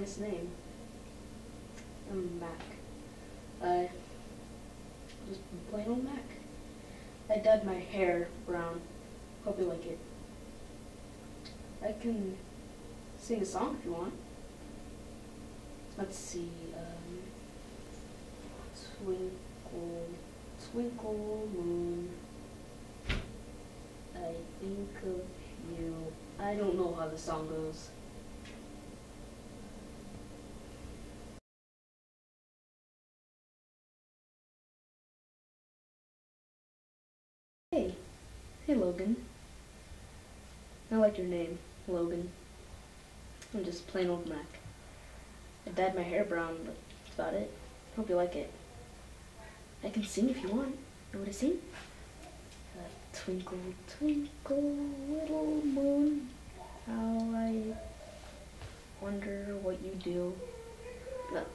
nice name. I'm Mac. I just plain old Mac. I dyed my hair brown. Hope you like it. I can sing a song if you want. Let's see. Twinkle, twinkle moon, I think of you. I don't know how the song goes. Hey Logan. I like your name, Logan. I'm just plain old Mac. I dyed my hair brown, but that's about it. Hope you like it. I can sing if you want. You want to sing? Twinkle, twinkle, little moon, how I wonder what you do.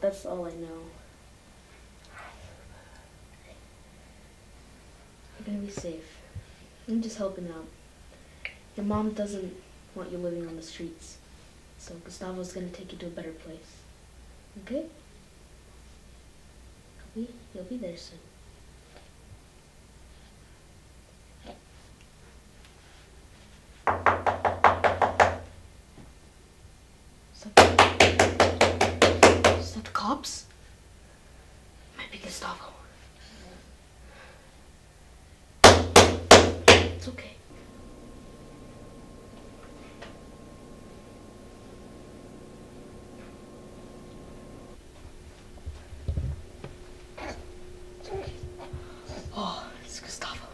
That's all I know. You're gonna be safe. I'm just helping out. Your mom doesn't want you living on the streets, so Gustavo's gonna take you to a better place. Okay? You'll be there soon. Is that the cops? Might be Gustavo. It's okay. Oh, it's Gustavo.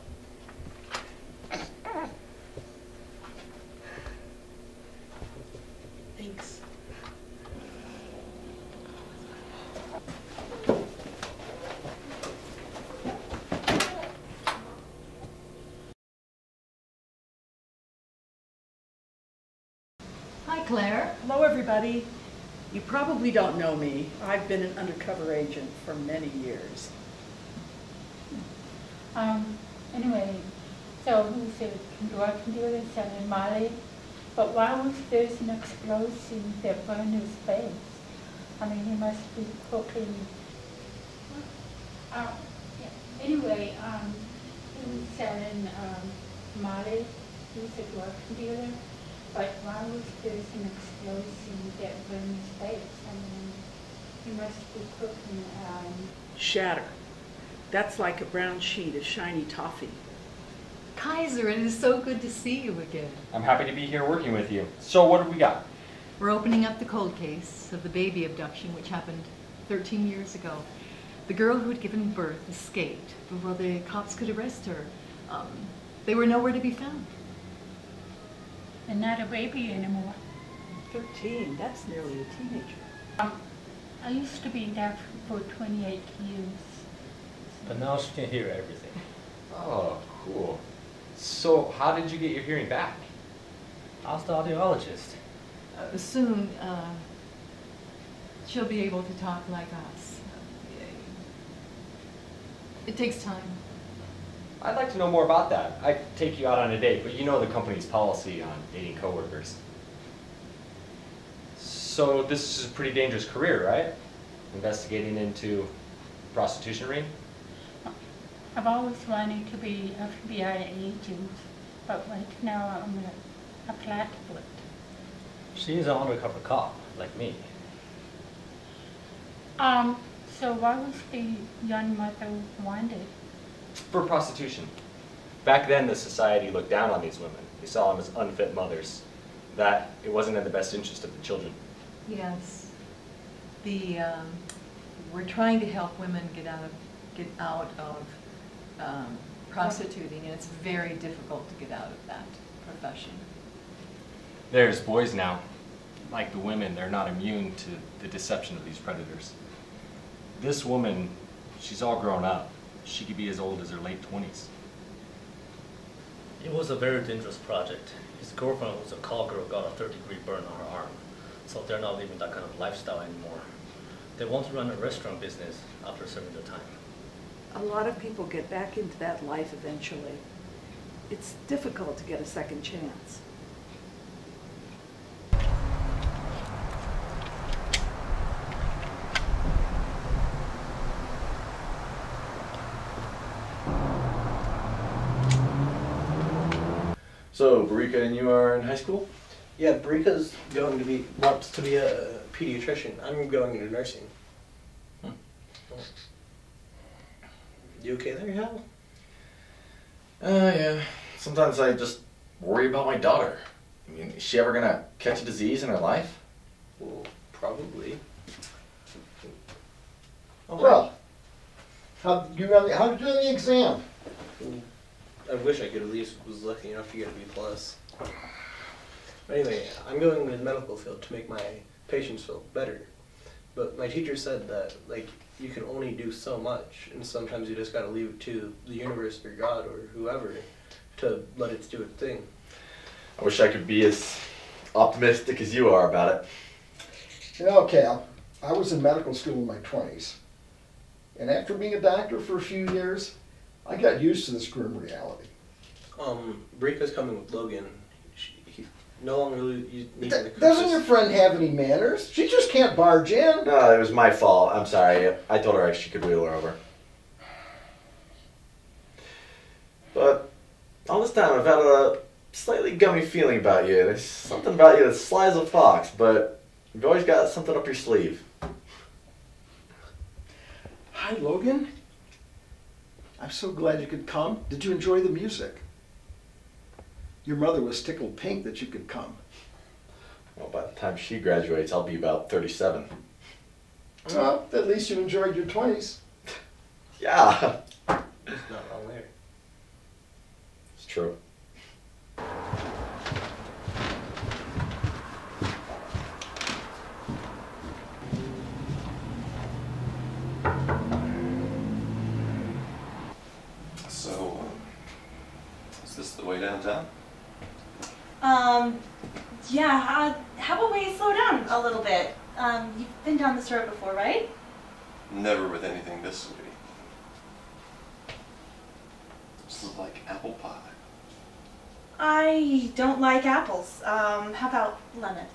Thanks. Hi, Claire. Hello, everybody. You probably don't know me. I've been an undercover agent for many years. Anyway, so who's a drug dealer selling Molly? But why was there's an explosion that burned his face? I mean, he must be cooking. Yeah. Anyway, he was selling Molly. He was a drug dealer. But why was there's an explosion that burned his face? I mean, he must be cooking. Shatter. That's like a brown sheet of shiny toffee. Kaiser, it is so good to see you again. I'm happy to be here working with you. So what have we got? We're opening up the cold case of the baby abduction, which happened 13 years ago. The girl who had given birth escaped before the cops could arrest her. They were nowhere to be found. And not a baby anymore. 13, that's nearly a teenager. I used to be there for 28 years. But now she can hear everything. Oh, cool. So how did you get your hearing back? Ask the audiologist. Soon, she'll be able to talk like us. It takes time. I'd like to know more about that. I'd take you out on a date, but you know the company's policy on dating coworkers. So this is a pretty dangerous career, right? Investigating into prostitution ring? I've always wanted to be an FBI agent, but right now I'm a flatfoot. She's an undercover cop, like me. So why was the young mother wanted? For prostitution. Back then, the society looked down on these women. They saw them as unfit mothers. That it wasn't in the best interest of the children. Yes. We're trying to help women get out of prostituting, and it's very difficult to get out of that profession. There's boys now. Like the women, they're not immune to the deception of these predators. This woman, she's all grown up. She could be as old as her late 20s. It was a very dangerous project. His girlfriend was a call girl, got a third-degree burn on her arm. So they're not living that kind of lifestyle anymore. They want to run a restaurant business after serving their time. A lot of people get back into that life eventually. It's difficult to get a second chance. So, Barika and you are in high school? Yeah, Brika's wants to be a pediatrician. I'm going into nursing. You okay there, Hal? Yeah. Sometimes I just worry about my daughter. I mean, is she ever gonna catch a disease in her life? Well, probably. Oh, Well, how did you do on the exam? I wish I could at least was lucky enough to get a B+. But anyway, I'm going into the medical field to make my patients feel better. But my teacher said that, like, you can only do so much, and sometimes you just gotta leave it to the universe or God or whoever to let it do its thing. I wish I could be as optimistic as you are about it. You know, Cal, I was in medical school in my 20s. And after being a doctor for a few years, I got used to this grim reality. Brika's coming with Logan. He no longer needs the Doesn't your friend have any manners? She just can't barge in. No, it was my fault. I'm sorry. I told her she could wheel her over. But all this time I've had a slightly gummy feeling about you. There's something about you that's sly as a fox, but you've always got something up your sleeve. Hi, Logan. I'm so glad you could come. Did you enjoy the music? Your mother was tickled pink that you could come. Well, by the time she graduates, I'll be about 37. Well, at least you enjoyed your 20s. Yeah. He's not wrong there. It's true. So, is this the way downtown? Yeah, how about we slow down a little bit? You've been down this road before, right? Never with anything this sweet. This is like apple pie. I don't like apples. How about lemons?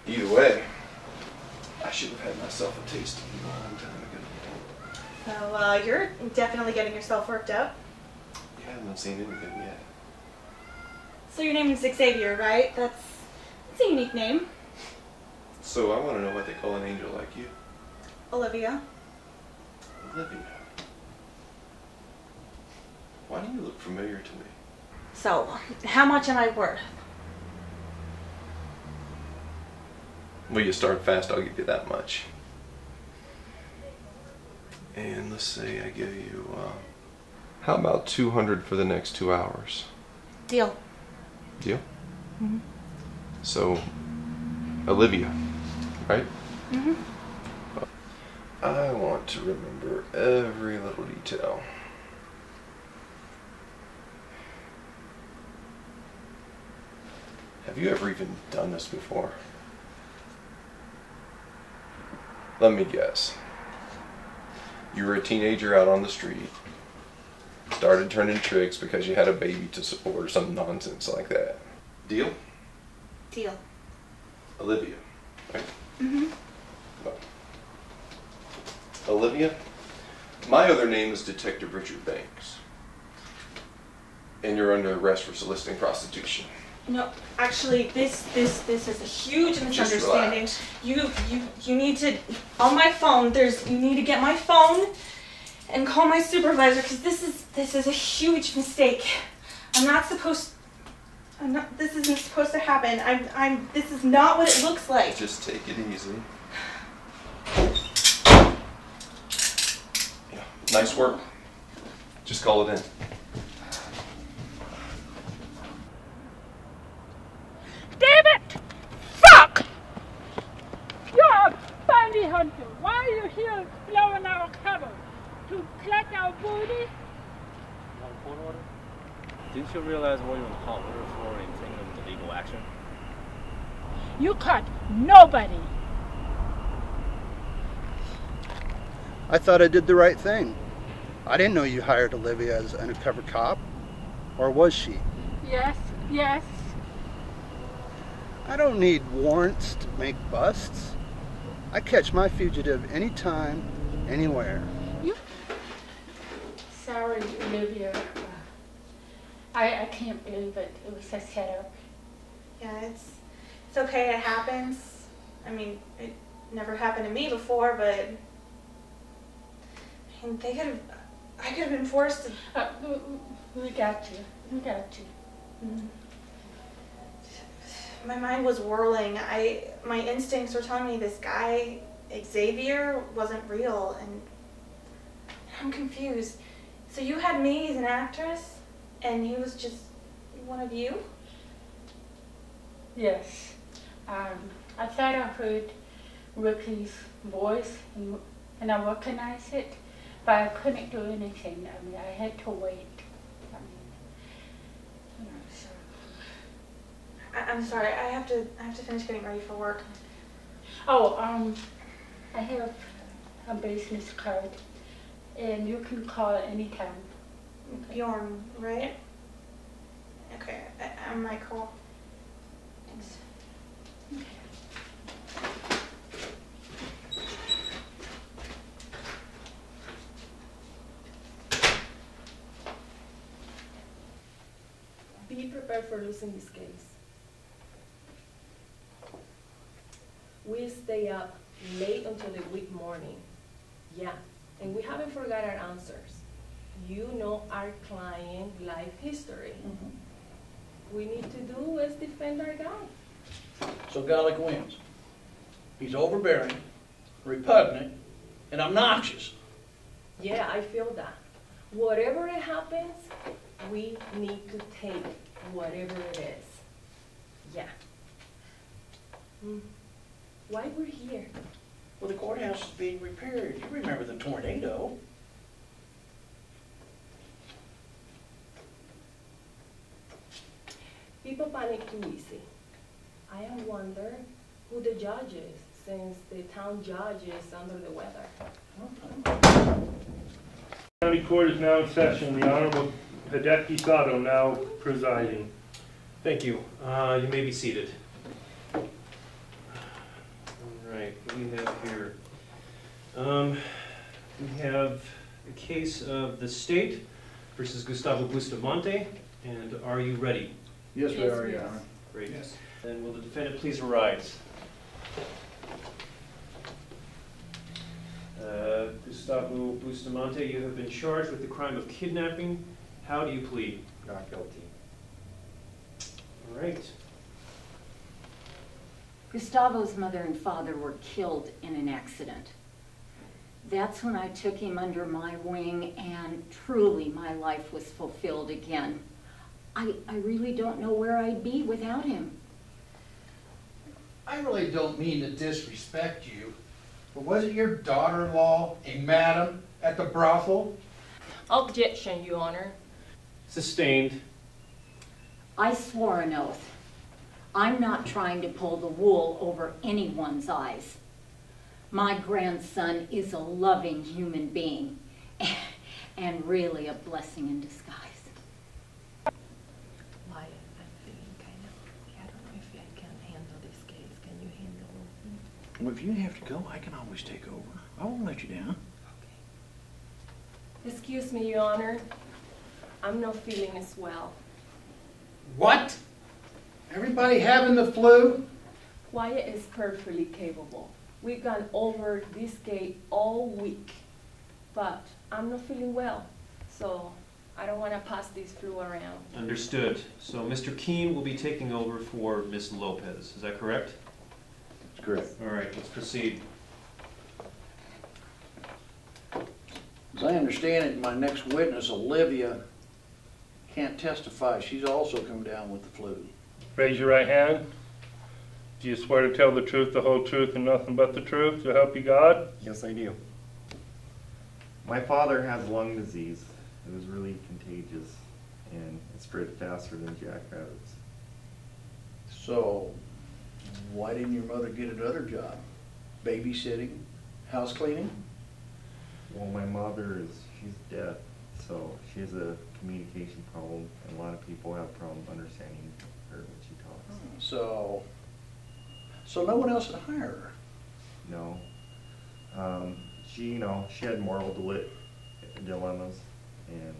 Either way, I should have had myself a taste a long time ago. So, you're definitely getting yourself worked up. You haven't seen anything yet. So your name is Xavier, right? That's a unique name. So I want to know what they call an angel like you. Olivia. Olivia. Why do you look familiar to me? So, how much am I worth? Well, you start fast, I'll give you that much. And let's say I give you, how about 200 for the next 2 hours? Deal. Deal? Mm-hmm. So, Olivia, right? Mm-hmm. I want to remember every little detail. Have you ever even done this before? Let me guess. You were a teenager out on the street, started turning tricks because you had a baby to support or some nonsense like that. Deal? Deal. Olivia, right? Mm-hmm. Well, Olivia, my other name is Detective Richard Banks. And you're under arrest for soliciting prostitution. No, actually, this is a huge misunderstanding. You need to, on my phone, you need to get my phone and call my supervisor, because this is a huge mistake. This isn't supposed to happen. This is not what it looks like. Just take it easy. Yeah, nice work. Just call it in. Damn it! Fuck! You're a bounty hunter. Why are you here blowing our cover? To collect our booty? You want a court order? Didn't you realize what you're in hot water for and taking them into legal action? You caught nobody. I thought I did the right thing. I didn't know you hired Olivia as an undercover cop. Or was she? Yes, yes. I don't need warrants to make busts. I catch my fugitive anytime, anywhere. Sorry, Olivia. I can't believe it. It was a setup. Yeah, it's okay. It happens. I mean, it never happened to me before, but I mean, I could have been forced to. We got you. We got you. Mm. My mind was whirling. My instincts were telling me this guy, Xavier, wasn't real, and I'm confused. So you had me as an actress, and he was just one of you? Yes. I thought I heard Ricky's voice, and I recognized it, but I couldn't do anything. I mean, I had to wait. I mean, you know, so. I'm sorry. I have to finish getting ready for work. Oh, I have a business card, and you can call it anytime. Okay. Bjorn, right? Okay, I might call. Thanks. Be prepared for losing this case. We stay up late until the week morning. Yeah, and we haven't forgot our answers. You know our client life history. We need to do is defend our guy. So Gallic wins. He's overbearing, repugnant, and obnoxious. Yeah, I feel that. Whatever it happens, we need to take whatever it is. Yeah. Why we're here? Well, the courthouse is being repaired. You remember the tornado. People panic too easy. I wonder who the judge is, since the town judge is under the weather. County Court is now in session. The Honorable Hideki Sato now presiding. Thank you. You may be seated. All right, what do we have here? We have a case of the state versus Gustavo Bustamante, and are you ready? Yes, we are, Your Honor. Great. Yes. Then will the defendant please arise? Gustavo Bustamante, you have been charged with the crime of kidnapping. How do you plead? Not guilty. All right. Gustavo's mother and father were killed in an accident. That's when I took him under my wing, and truly my life was fulfilled again. I really don't know where I'd be without him. I really don't mean to disrespect you, but wasn't your daughter-in-law a madam at the brothel? Objection, Your Honor. Sustained. I swore an oath. I'm not trying to pull the wool over anyone's eyes. My grandson is a loving human being, and really a blessing in disguise. Why, I'm feeling kind of, I don't know if I can handle this case. Can you handle it? Well, if you have to go, I can always take over. I won't let you down. Okay. Excuse me, Your Honor. I'm not feeling as well. What? Everybody having the flu? Wyatt is perfectly capable. We've gone over this case all week, but I'm not feeling well, so I don't want to pass this flu around. Understood. So Mr. Keene will be taking over for Ms. Lopez. Is that correct? That's correct. All right, let's proceed. As I understand it, my next witness, Olivia, can't testify. She's also come down with the flu. Raise your right hand. Do you swear to tell the truth, the whole truth, and nothing but the truth, to help you God? Yes, I do. My father has lung disease. It was really contagious, and it spread faster than jackrabbits. So, why didn't your mother get another job? Babysitting? House cleaning? Well, my mother she's deaf, so she has a communication problem, and a lot of people have problems understanding her when she talks. So no one else would hire her? No. She had moral dilemmas, and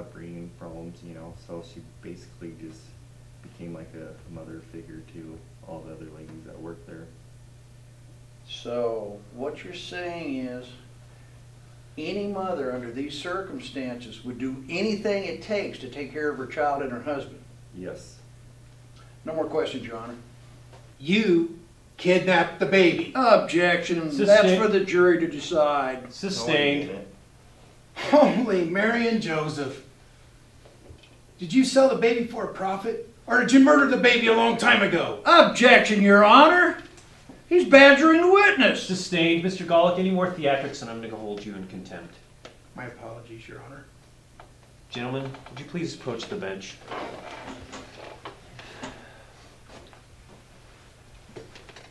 upbringing problems, you know, so she basically just became like a mother figure to all the other ladies that worked there. So, what you're saying is, any mother under these circumstances would do anything it takes to take care of her child and her husband? Yes. No more questions, Your Honor. You kidnapped the baby. Objection. That's for the jury to decide. Sustained. Holy Mary and Joseph. Did you sell the baby for a profit? Or did you murder the baby a long time ago? Objection, Your Honor. He's badgering the witness. Sustained. Mr. Golick, any more theatrics and I'm going to hold you in contempt. My apologies, Your Honor. Gentlemen, would you please approach the bench?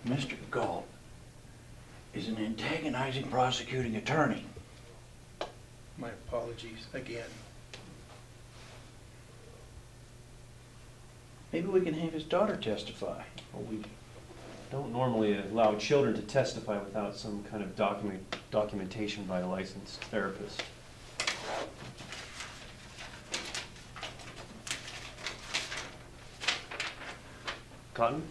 Mr. Galt is an antagonizing prosecuting attorney. My apologies again. Maybe we can have his daughter testify. Well, we don't normally allow children to testify without some kind of documentation by a licensed therapist. Cotton?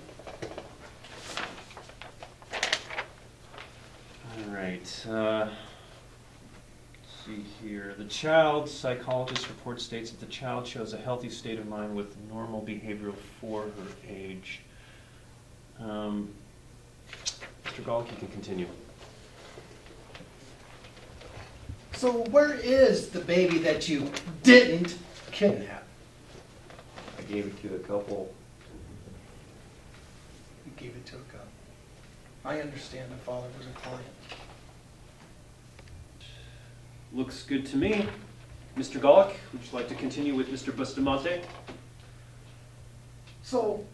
All right. Let's see here. The child psychologist report states that the child shows a healthy state of mind with normal behavioral for her age. Mr. Golick, you can continue. So where is the baby that you didn't kidnap? I gave it to the couple. You gave it to a couple. I understand the father was a client. Looks good to me. Mr. Golick, would you like to continue with Mr. Bustamante? So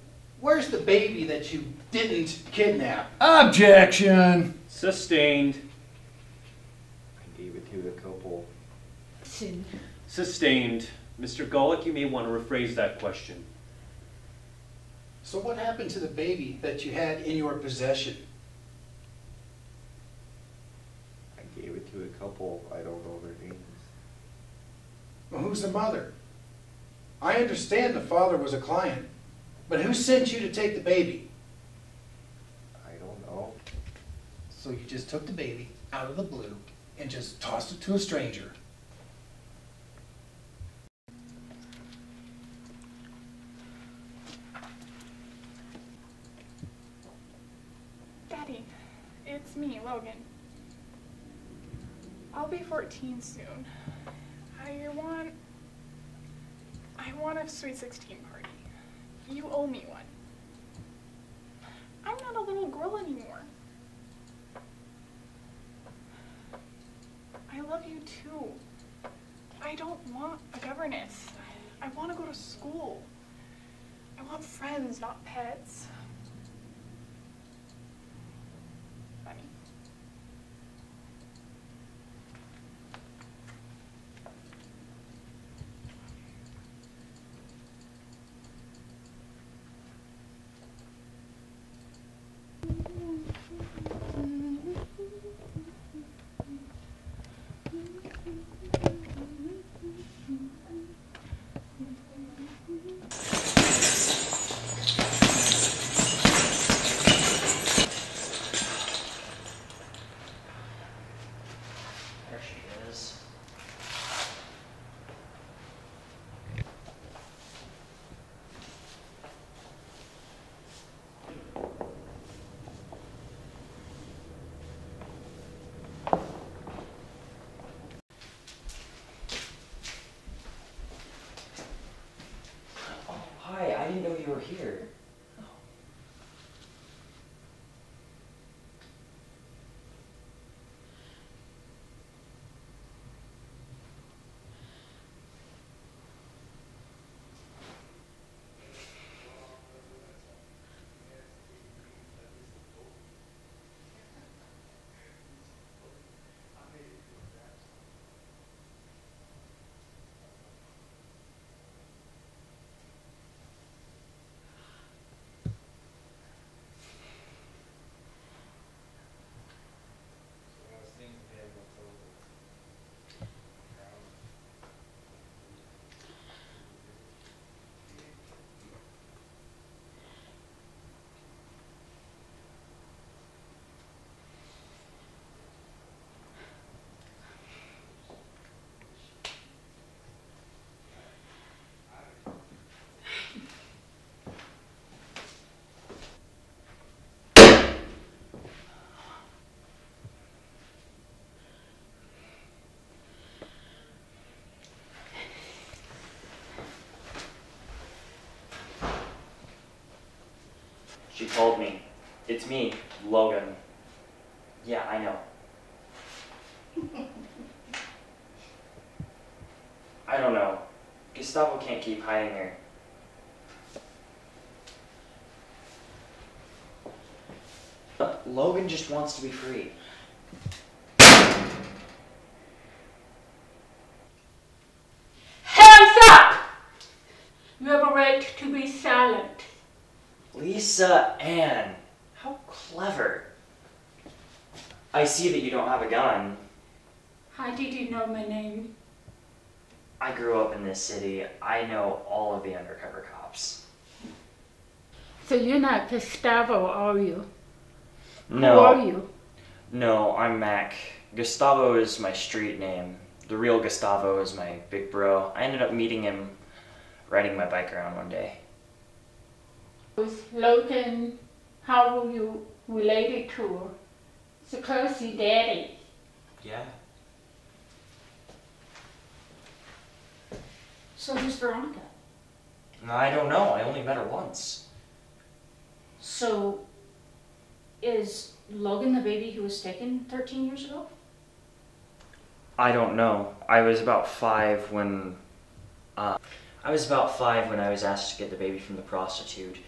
where's the baby that you didn't kidnap? Objection. Sustained. I gave it to the couple. Sustained. Mr. Golick, you may want to rephrase that question. So what happened to the baby that you had in your possession? I gave it to a couple. I don't know their names. Well, who's the mother? I understand the father was a client, but who sent you to take the baby? I don't know. So you just took the baby out of the blue and just tossed it to a stranger. Daddy, it's me, Logan. I'll be 14 soon. I want a sweet 16 party. You owe me one. I'm not a little girl anymore. I love you too. I don't want a governess. I want to go to school. I want friends, not pets. Funny. There she is. Oh, hi, I didn't know you were here. She told me. It's me, Logan. Yeah, I know. I don't know. Gustavo can't keep hiding her. Logan just wants to be free. Hands up! You have a right to be silent. Lisa Ann, how clever. I see that you don't have a gun. How did you know my name? I grew up in this city. I know all of the undercover cops. So you're not Gustavo, are you? No. Who are you? No, I'm Mac. Gustavo is my street name. The real Gustavo is my big bro. I ended up meeting him riding my bike around one day. Logan, how were you related to her? So close to Daddy. Yeah. So who's Veronica? I don't know. I only met her once. So, is Logan the baby who was taken 13 years ago? I don't know. I was about 5 when I was asked to get the baby from the prostitute.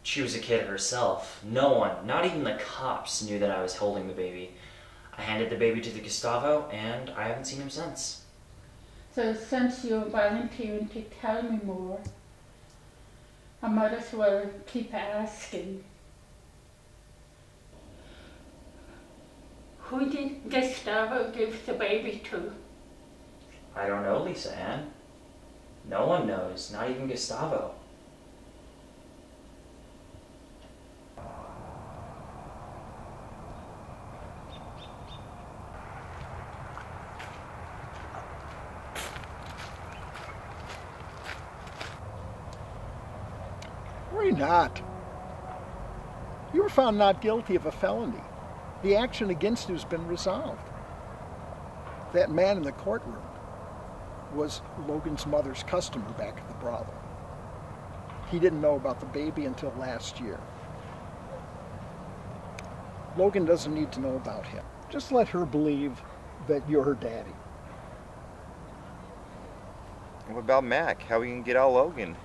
She was a kid herself. No one, not even the cops, knew that I was holding the baby. I handed the baby to the Gustavo, and I haven't seen him since. So since you're volunteering to tell me more, I might as well keep asking. Who did Gustavo give the baby to? I don't know, Lisa Ann. No one knows, not even Gustavo. Worry not. You were found not guilty of a felony. The action against you has been resolved. That man in the courtroom was Logan's mother's customer back at the brothel. He didn't know about the baby until last year. Logan doesn't need to know about him. Just let her believe that you're her daddy. What about Mac? How are we gonna get out Logan?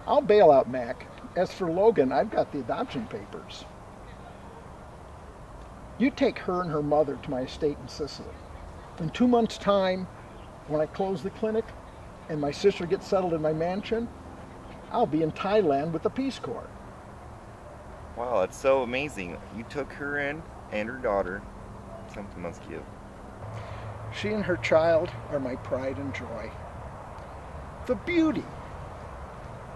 I'll bail out Mac. As for Logan, I've got the adoption papers. You take her and her mother to my estate in Sicily. In 2 months' time, when I close the clinic and my sister gets settled in my mansion, I'll be in Thailand with the Peace Corps. Wow, that's so amazing. You took her in and her daughter. Something must give. She and her child are my pride and joy. The beauty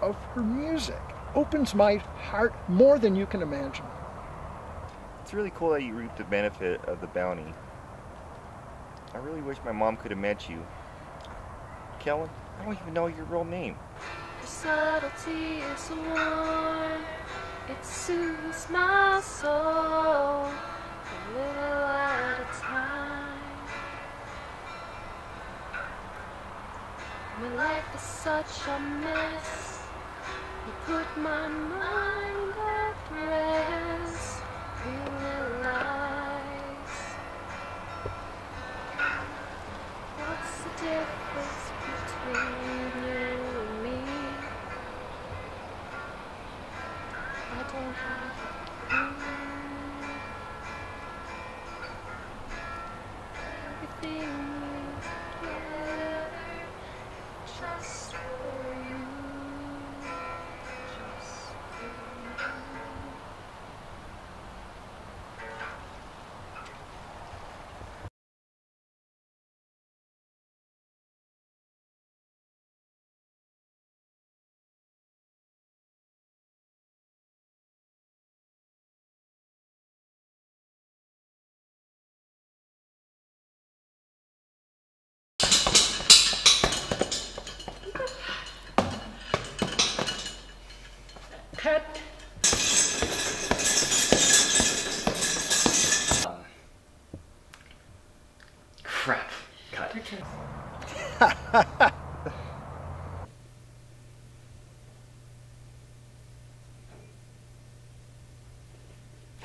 of her music opens my heart more than you can imagine. It's really cool that you reaped the benefit of the bounty. I really wish my mom could have met you. Kellen, I don't even know your real name. The subtlety is warm, it soothes my soul, a little at a time. My life is such a mess, you put my mind at rest, realize what's the difference between you and me? I don't have a clue. Everything is together just for you. Just for you.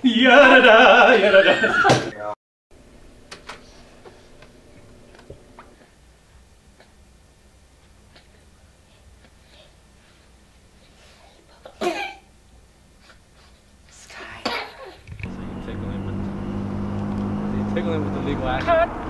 Yada-da, yada-da. Tickle him with the legal action.